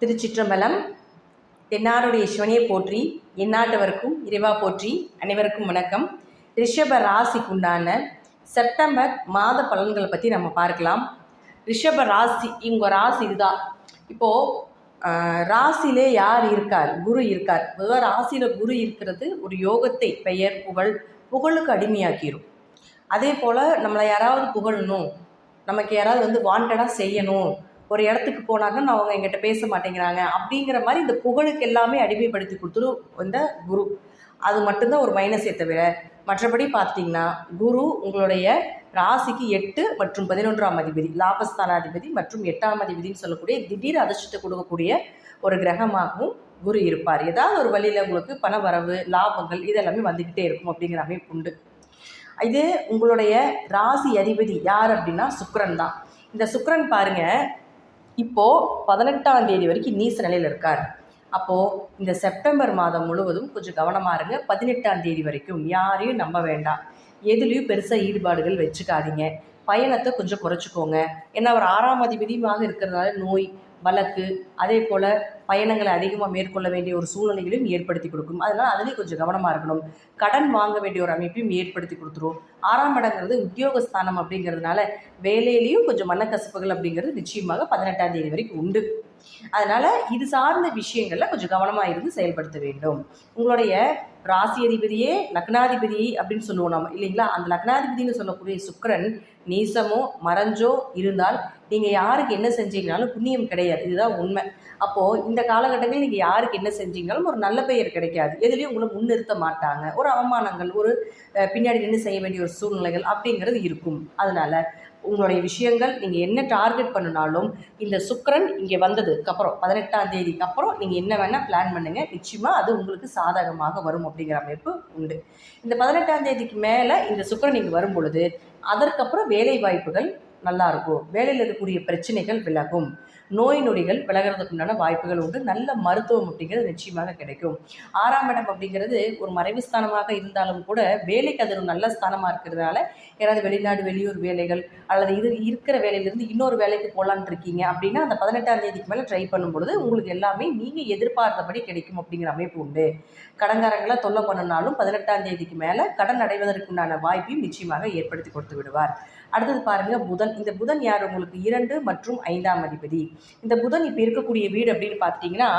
திருச்சிற்றம்பலம். தென்னாருடைய சிவனையை போற்றி, எந்நாட்டவருக்கும் இறைவா போற்றி. அனைவருக்கும் வணக்கம். ரிஷப ராசிக்கு உண்டான செப்டம்பர் மாத பலன்களை பற்றி நம்ம பார்க்கலாம். ரிஷப ராசி, இவங்க ராசி இதுதான். இப்போது ராசியிலே யார் இருக்கார்? குரு இருக்கார். பொதுவாக ராசியில் குரு இருக்கிறது ஒரு யோகத்தை, பெயர், புகழுக்கு அடிமையாக்கிடும். அதே போல் நம்மளை யாராவது புகழணும், நமக்கு யாராவது வாண்டடாக செய்யணும், ஒரு இடத்துக்கு போனாங்கன்னா அவங்க எங்கிட்ட பேச மாட்டேங்கிறாங்க அப்படிங்கிற மாதிரி இந்த புகழுக்கு எல்லாமே அடிமைப்படுத்தி கொடுத்துரும் இந்த குரு. அது மட்டும்தான் ஒரு மைனஸை தவிர மற்றபடி பார்த்தீங்கன்னா குரு உங்களுடைய ராசிக்கு 8 மற்றும் 11ஆம் அதிபதி, லாபஸ்தானாதிபதி மற்றும் 8ஆம் அதிபதினு சொல்லக்கூடிய திடீர் அதிர்ஷ்டத்தை கொடுக்கக்கூடிய ஒரு கிரகமாகவும் குரு இருப்பார். ஏதாவது ஒரு வழியில் உங்களுக்கு பண வரவு, லாபங்கள் இதெல்லாமே வந்துக்கிட்டே இருக்கும் அப்படிங்கிற அமைப்பு உண்டு. இது உங்களுடைய ராசி அதிபதி யார் அப்படின்னா சுக்கிரன் தான். இந்த சுக்கிரன் பாருங்கள், இப்போது 18ஆம் தேதி வரைக்கும் நீச நிலையில் இருக்கார். அப்போது இந்த செப்டம்பர் மாதம் முழுவதும் கொஞ்சம் கவனமாக இருங்க. 18ஆம் தேதி வரைக்கும் யாரையும் நம்ப வேண்டாம், எதுலேயும் பெருசாக ஈடுபாடுகள் வச்சுக்காதீங்க. பயணத்தை கொஞ்சம் குறைச்சிக்கோங்க. ஏன்னா அவர் 6ஆம் அதிபதியாக இருக்கிறதுனால நோய், வழக்கு, அதே போல் பயணங்களை அதிகமாக மேற்கொள்ள வேண்டிய ஒரு சூழ்நிலைகளையும் ஏற்படுத்தி கொடுக்கும். அதனால் அதுலேயும் கொஞ்சம் கவனமாக இருக்கணும். கடன் வாங்க வேண்டிய ஒரு அமைப்பையும் ஏற்படுத்தி கொடுத்துரும். 6ஆம் இடங்கிறது உத்தியோகஸ்தானம் அப்படிங்கிறதுனால வேலையிலையும் கொஞ்சம் மனக்கசப்புகள் அப்படிங்கிறது நிச்சயமாக 18ஆம் தேதி வரைக்கும் உண்டு. அதனால் இது சார்ந்த விஷயங்களில் கொஞ்சம் கவனமாக இருந்து செயல்படுத்த வேண்டும். உங்களுடைய ராசி அதிபதியே லக்னாதிபதி அப்படின்னு சொல்லுவோம் நம்ம, இல்லைங்களா? அந்த லக்னாதிபதினு சொல்லக்கூடிய சுக்கிரன் நீசமோ மறைஞ்சோ இருந்தால் நீங்கள் யாருக்கு என்ன செஞ்சீங்கனாலும் புண்ணியம் கிடையாது. இதுதான் உண்மை. அப்போது இந்த காலகட்டங்களில் நீங்கள் யாருக்கு என்ன செஞ்சீங்கனாலும் ஒரு நல்ல பெயர் கிடைக்காது. எதுலேயும் உங்களை முன்னிறுத்த மாட்டாங்க. ஒரு அவமானங்கள், ஒரு பின்னாடி நின்று செய்ய வேண்டிய ஒரு சூழ்நிலைகள் அப்படிங்கிறது இருக்கும். அதனால் உங்களுடைய விஷயங்கள் நீங்கள் என்ன டார்கெட் பண்ணினாலும் இந்த சுக்கிரன் இங்கே வந்ததுக்கப்புறம் 18ஆம் தேதிக்கு அப்புறம் நீங்கள் என்ன வேணால் பிளான் பண்ணுங்கள். நிச்சயமாக அது உங்களுக்கு சாதகமாக வரும் அப்படிங்கிற அமைப்பு உண்டு. இந்த 18ஆம் தேதிக்கு மேலே இந்த சுக்கிரன் இங்கே வரும் பொழுது அதற்கப்புறம் வேலை வாய்ப்புகள் நல்லாயிருக்கும். வேலையில் இருக்கக்கூடிய பிரச்சனைகள் விலகும். நோய் நொடிகள் விலகிறதுக்கு உண்டான வாய்ப்புகள் உண்டு. நல்ல மருத்துவம் அப்படிங்கிறது நிச்சயமாக கிடைக்கும். 6ஆம் இடம் அப்படிங்கிறது ஒரு மறைவு ஸ்தானமாக இருந்தாலும் கூட வேலைக்கு அது ஒரு நல்ல ஸ்தானமாக இருக்கிறதுனால யாராவது வெளிநாடு, வெளியூர் வேலைகள் அல்லது இது இருக்கிற வேலையிலேருந்து இன்னொரு வேலைக்கு போகலான்னு இருக்கீங்க அப்படின்னா அந்த 18ஆம் தேதிக்கு மேலே ட்ரை பண்ணும்பொழுது உங்களுக்கு எல்லாமே நீங்கள் எதிர்பார்த்தபடி கிடைக்கும் அப்படிங்கிற அமைப்பு உண்டு. கடன்காரங்களாக தொல்லை பண்ணினாலும் 18ஆம் தேதிக்கு மேலே கடன் அடைவதற்குண்டான வாய்ப்பையும் நிச்சயமாக ஏற்படுத்தி கொடுத்து விடுவார். அடுத்தது பாருங்கள் புதன். இந்த புதன் யார்? உங்களுக்கு 2 மற்றும் 5ஆம் அதிபதி. இந்த புதன் இப்போ இருக்கக்கூடிய வீடு அப்படின்னு பார்த்துட்டிங்கன்னா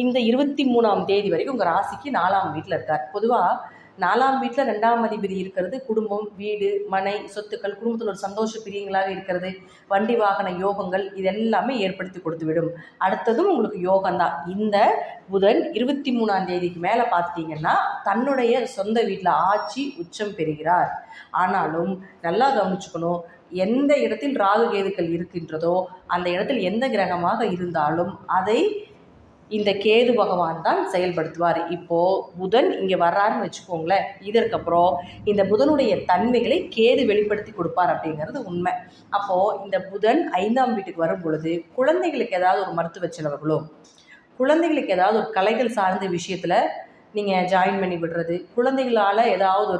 இந்த 23ஆம் தேதி வரைக்கும் உங்கள் ராசிக்கு 4ஆம் வீட்டில் இருக்கார். பொதுவாக 4ஆம் வீட்டில் 2ஆம் அதிபதி இருக்கிறது குடும்பம், வீடு, மனை, சொத்துக்கள், குடும்பத்தில் ஒரு சந்தோஷ பிரியங்களாக இருக்கிறது, வண்டி வாகன யோகங்கள் இதெல்லாமே ஏற்படுத்தி கொடுத்து விடும். அடுத்ததும் உங்களுக்கு யோகம்தான். இந்த புதன் 23ஆம் தேதிக்கு மேலே பார்த்துட்டிங்கன்னா தன்னுடைய சொந்த வீட்டில் ஆட்சி உச்சம் பெறுகிறார். ஆனாலும் நல்லா கவனிச்சுக்கணும், எந்த இடத்தில் ராகு கேதுக்கள் இருக்கின்றதோ அந்த இடத்தில் எந்த கிரகமாக இருந்தாலும் அதை இந்த கேது பகவான் தான் செயல்படுத்துவார். இப்போது புதன் இங்கே வர்றாருன்னு வச்சுக்கோங்களேன், இதற்கப்புறம் இந்த புதனுடைய தன்மைகளை கேது வெளிப்படுத்தி கொடுப்பார் அப்படிங்கிறது உண்மை. அப்போது இந்த புதன் 5ஆம் வீட்டுக்கு வரும் பொழுது குழந்தைகளுக்கு ஏதாவது ஒரு மருத்துவ செலவுகளோ, குழந்தைகளுக்கு ஏதாவது ஒரு கலைகள் சார்ந்த விஷயத்தில் நீங்கள் ஜாயின் பண்ணி விடுறது, குழந்தைகளால் ஏதாவது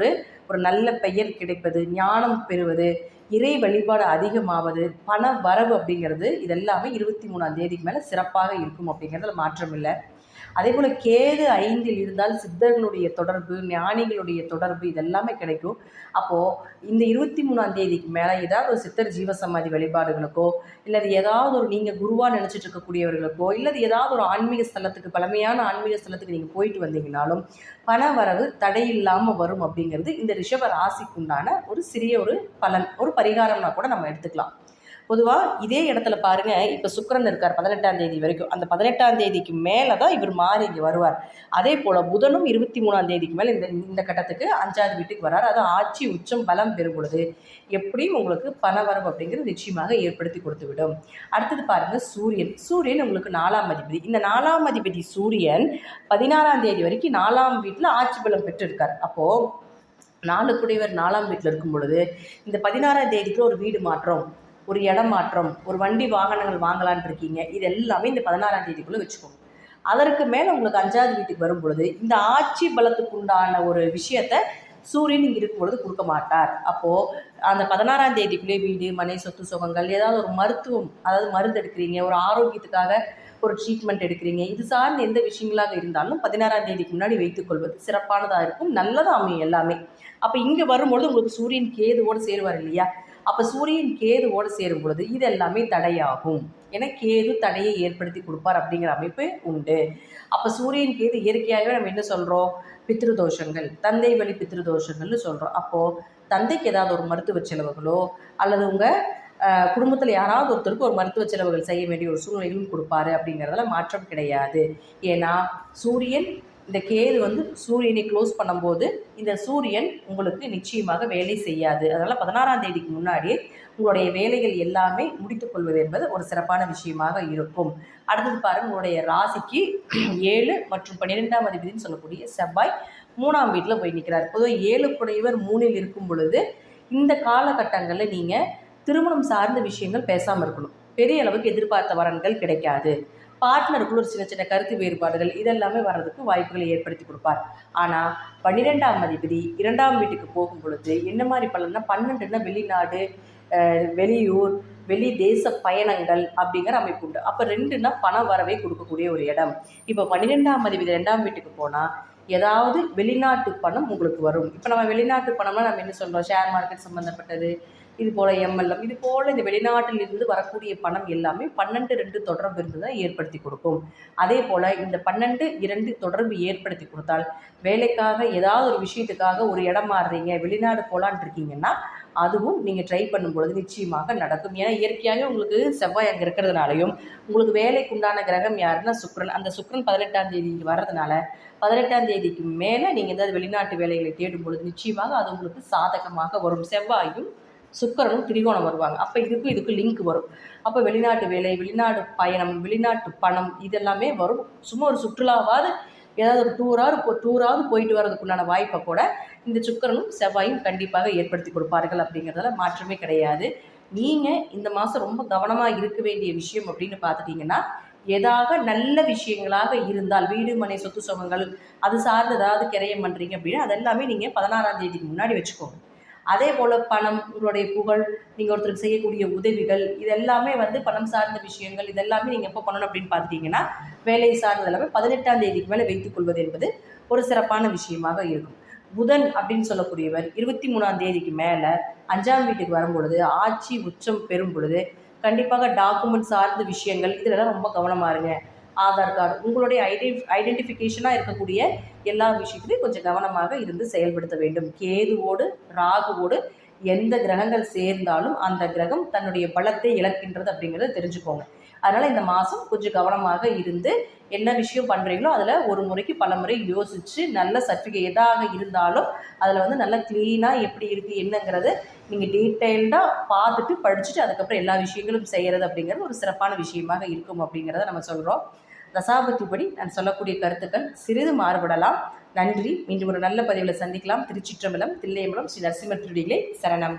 ஒரு நல்ல பெயர் கிடைப்பது, ஞானம் பெறுவது, இறை வழிபாடு அதிகமாவது, பண வரவு அப்படிங்கிறது இதெல்லாமே 23ஆம் தேதிக்கு மேலே சிறப்பாக இருக்கும் அப்படிங்கிறதுல மாற்றம் இல்லை. அதே போல் கேது 5இல் இருந்தால் சித்தர்களுடைய தொடர்பு, ஞானிகளுடைய தொடர்பு இதெல்லாமே கிடைக்கும். அப்போது இந்த 23ஆம் தேதிக்கு மேலே ஏதாவது ஒரு சித்தர் ஜீவசமாதி வழிபாடுகளுக்கோ, இல்லை ஏதாவது ஒரு நீங்கள் குருவாக நினச்சிட்டு இருக்கக்கூடியவர்களுக்கோ, இல்லை ஏதாவது ஒரு ஆன்மீக ஸ்தலத்துக்கு, பழமையான ஆன்மீக ஸ்தலத்துக்கு நீங்கள் போயிட்டு வந்தீங்கனாலும் பண வரவு தடையில்லாமல் வரும் அப்படிங்கிறது இந்த ரிஷப ராசிக்குண்டான ஒரு சிறிய ஒரு பலன், ஒரு பரிகாரம்னா கூட நம்ம எடுத்துக்கலாம். பொதுவாக இதே இடத்துல பாருங்கள், இப்போ சுக்கிரன் இருக்கார் 18ஆம் தேதி வரைக்கும். அந்த 18ஆம் தேதிக்கு மேலே தான் இவர் மாறி இங்கே வருவார். அதே போல் புதனும் 23ஆம் தேதிக்கு மேலே இந்த கட்டத்துக்கு 5ஆவது வீட்டுக்கு வரார். அது ஆட்சி உச்சம் பலம் பெறும் பொழுது எப்படியும் உங்களுக்கு பணவரவு அப்படிங்கிறது நிச்சயமாக ஏற்படுத்தி கொடுத்து விடும். அடுத்தது பாருங்கள் சூரியன். சூரியன் உங்களுக்கு 4ஆம் அதிபதி. இந்த 4ஆம் அதிபதி சூரியன் 16ஆம் தேதி வரைக்கும் 4ஆம் வீட்டில் ஆட்சி பலம் பெற்றிருக்கார். அப்போது 4 குடைவர் 4ஆம் வீட்டில் இருக்கும் பொழுது இந்த 16ஆம் தேதிக்குள்ள ஒரு வீடு மாற்றம், ஒரு இடம் மாற்றம், ஒரு வண்டி வாகனங்கள் வாங்கலான் இருக்கீங்க, இது எல்லாமே இந்த 16ஆம் தேதிக்குள்ளே வச்சுக்கோங்க. அதற்கு மேலே உங்களுக்கு 5ஆவது வீட்டுக்கு வரும் பொழுது இந்த ஆட்சி பலத்துக்கு உண்டான ஒரு விஷயத்தை சூரியன் இங்கே இருக்கும் பொழுது கொடுக்க மாட்டார். அப்போது அந்த 16ஆம் தேதிக்குள்ளே வீடு, மனை, சொத்து சுகங்கள், ஏதாவது ஒரு மருத்துவம், அதாவது மருந்து எடுக்கிறீங்க, ஒரு ஆரோக்கியத்துக்காக ஒரு ட்ரீட்மெண்ட் எடுக்கிறீங்க, இது சார்ந்த எந்த விஷயங்களாக இருந்தாலும் 16ஆம் தேதிக்கு முன்னாடி வைத்துக்கொள்வது சிறப்பானதாக இருக்கும், நல்லதாக அமையும் எல்லாமே. அப்போ இங்கே வரும்பொழுது உங்களுக்கு சூரியன் கேதுவோடு சேருவார் இல்லையா? அப்போ சூரியன் கேதுவோடு சேரும் பொழுது இது எல்லாமே தடையாகும். ஏன்னா கேது தடையை ஏற்படுத்தி கொடுப்பார் அப்படிங்கிற அமைப்பு உண்டு. அப்போ சூரியன் கேது இயற்கையாகவே நம்ம என்ன சொல்கிறோம்? பித்ருதோஷங்கள், தந்தை வழி பித்ருதோஷங்கள்னு சொல்கிறோம். அப்போது தந்தைக்கு ஏதாவது ஒரு மருத்துவ செலவுகளோ அல்லது உங்கள் குடும்பத்தில் யாராவது ஒருத்தருக்கு ஒரு மருத்துவ செலவுகள் செய்ய வேண்டிய ஒரு சூழ்நிலைகளும் கொடுப்பாரு அப்படிங்கிறதுல மாற்றம் கிடையாது. ஏன்னா சூரியன், இந்த கேது சூரியனை க்ளோஸ் பண்ணும்போது இந்த சூரியன் உங்களுக்கு நிச்சயமாக வேலை செய்யாது. அதனால் 16ஆம் தேதிக்கு முன்னாடியே உங்களுடைய வேலைகள் எல்லாமே முடித்துக்கொள்வது என்பது ஒரு சிறப்பான விஷயமாக இருக்கும். அடுத்தது பாருங்கள், உங்களுடைய ராசிக்கு 7 மற்றும் 12ஆம் அதிபதினு சொல்லக்கூடிய செவ்வாய் 3ஆம் வீட்டில் போய் நிற்கிறார். பொதுவாக 7 குடையவர் 3இல் இருக்கும் பொழுது இந்த காலகட்டங்களில் நீங்கள் திருமணம் சார்ந்த விஷயங்கள் பேசாமல் இருக்கணும். பெரிய அளவுக்கு எதிர்பார்த்த வரன்கள் கிடைக்காது. பார்ட்னருக்குள்ள ஒரு சின்ன சின்ன கருத்து வேறுபாடுகள் இதெல்லாமே வர்றதுக்கு வாய்ப்புகளை ஏற்படுத்தி கொடுப்பார். ஆனால் 12ஆம் அதிபதி 2ஆம் வீட்டுக்கு போகும் பொழுது என்ன மாதிரி பலன்னா, 12ன்னா வெளிநாடு, வெளியூர், வெளி தேச பயணங்கள் அப்படிங்கிற அமைப்பு உண்டு. அப்போ 2ன்னா பண வரவே கொடுக்கக்கூடிய ஒரு இடம். இப்போ 12ஆம் அதிபதி 2ஆம் வீட்டுக்கு போனால் ஏதாவது வெளிநாட்டு பணம் உங்களுக்கு வரும். இப்போ நம்ம வெளிநாட்டு பணம்னா நம்ம என்ன சொல்கிறோம்? ஷேர் மார்க்கெட் சம்மந்தப்பட்டது, இது போல் MLM, இது போல் இந்த வெளிநாட்டிலிருந்து வரக்கூடிய பணம் எல்லாமே 12-2 தொடர்பு இருந்ததை ஏற்படுத்தி கொடுக்கும். அதே போல் இந்த 12-2 தொடர்பு ஏற்படுத்தி கொடுத்தால் வேலைக்காக ஏதாவது ஒரு விஷயத்துக்காக ஒரு இடம் மாறுறீங்க, வெளிநாடு போகலான் இருக்கீங்கன்னா அதுவும் நீங்கள் ட்ரை பண்ணும்பொழுது நிச்சயமாக நடக்கும். ஏன்னா இயற்கையாகவே உங்களுக்கு செவ்வாய் அங்கே இருக்கிறதுனாலையும் உங்களுக்கு வேலைக்கு உண்டான கிரகம் யாருன்னா சுக்கிரன். அந்த சுக்கிரன் 18ஆம் தேதிக்கு வர்றதுனால 18ஆம் தேதிக்கு மேலே நீங்கள் ஏதாவது வெளிநாட்டு வேலைகளை தேடும் பொழுது நிச்சயமாக அது உங்களுக்கு சாதகமாக வரும். செவ்வாயும் சுக்கிரனும் திரிகோணம் வருவாங்க. அப்போ இதுக்கும் லிங்க் வரும். அப்போ வெளிநாட்டு வேலை, வெளிநாடு பயணம், வெளிநாட்டு பணம் இதெல்லாமே வரும். சும்மா ஒரு சுற்றுலாவாவது ஏதாவது ஒரு டூராவது போயிட்டு வர்றதுக்குண்டான வாய்ப்பை கூட இந்த சுக்கிரனும் செவ்வாயும் கண்டிப்பாக ஏற்படுத்தி கொடுப்பார்கள். அப்படிங்கிறதுல மாற்றமே கிடையாது. நீங்கள் இந்த மாதம் ரொம்ப கவனமாக இருக்க வேண்டிய விஷயம் அப்படின்னு பார்த்துட்டிங்கன்னா, ஏதாவது நல்ல விஷயங்களாக இருந்தால் வீடு மனை சொத்து சுகங்கள் அது சார்ந்து ஏதாவது கிரையம் பண்ணுறீங்க அப்படின்னா அதெல்லாமே நீங்கள் 16ஆம் தேதிக்கு முன்னாடி வச்சுக்கோங்க. அதே போல் பணம், உங்களுடைய புகழ், நீங்கள் ஒருத்தருக்கு செய்யக்கூடிய உதவிகள் இதெல்லாமே பணம் சார்ந்த விஷயங்கள் இதெல்லாமே நீங்கள் எப்போ பண்ணணும் அப்படின்னு பார்த்துட்டிங்கன்னா, வேலை சார்ந்த எல்லாமே 18ஆம் தேதிக்கு மேலே வைத்துக்கொள்வது என்பது ஒரு சிறப்பான விஷயமாக இருக்கும். புதன் அப்படின்னு சொல்லக்கூடியவர் 23ஆம் தேதிக்கு மேலே 5ஆம் வீட்டுக்கு வரும் பொழுது ஆட்சி உச்சம் பெறும் பொழுது கண்டிப்பாக டாக்குமெண்ட் சார்ந்த விஷயங்கள் இதிலெல்லாம் ரொம்ப கவனமாக இருங்க. ஆதார் கார்டு, உங்களுடைய ஐடென்டிஃபிகேஷனாக இருக்கக்கூடிய எல்லா விஷயத்துலையும் கொஞ்சம் கவனமாக இருந்து செயல்படுத்த வேண்டும். கேதுவோடு ராகுவோடு எந்த கிரகங்கள் சேர்ந்தாலும் அந்த கிரகம் தன்னுடைய பலத்தை இழக்கின்றது அப்படிங்கிறத தெரிஞ்சுக்கோங்க. அதனால் இந்த மாதம் கொஞ்சம் கவனமாக இருந்து என்ன விஷயம் பண்ணுறீங்களோ அதில் ஒரு முறைக்கு பல முறை யோசித்து நல்ல சர்டிஃபிகேட் எதாக இருந்தாலும் அதில் நல்லா க்ளீனாக எப்படி இருக்குது என்னங்கிறது நீங்கள் டீட்டெயில்டாக பார்த்துட்டு படிச்சுட்டு அதுக்கப்புறம் எல்லா விஷயங்களும் செய்கிறது அப்படிங்கிறது ஒரு சிறப்பான விஷயமாக இருக்கும் அப்படிங்கிறத நம்ம சொல்கிறோம். தசாபதிப்படி நான் சொல்லக்கூடிய கருத்துக்கள் சிறிது மாறுபடலாம். நன்றி. மீண்டும் ஒரு நல்ல பதிவில் சந்திக்கலாம். திருச்சிற்றம்பலம், தில்லையம்பலம், ஸ்ரீ நரசிம்மர் திருடிகளே சரணம்.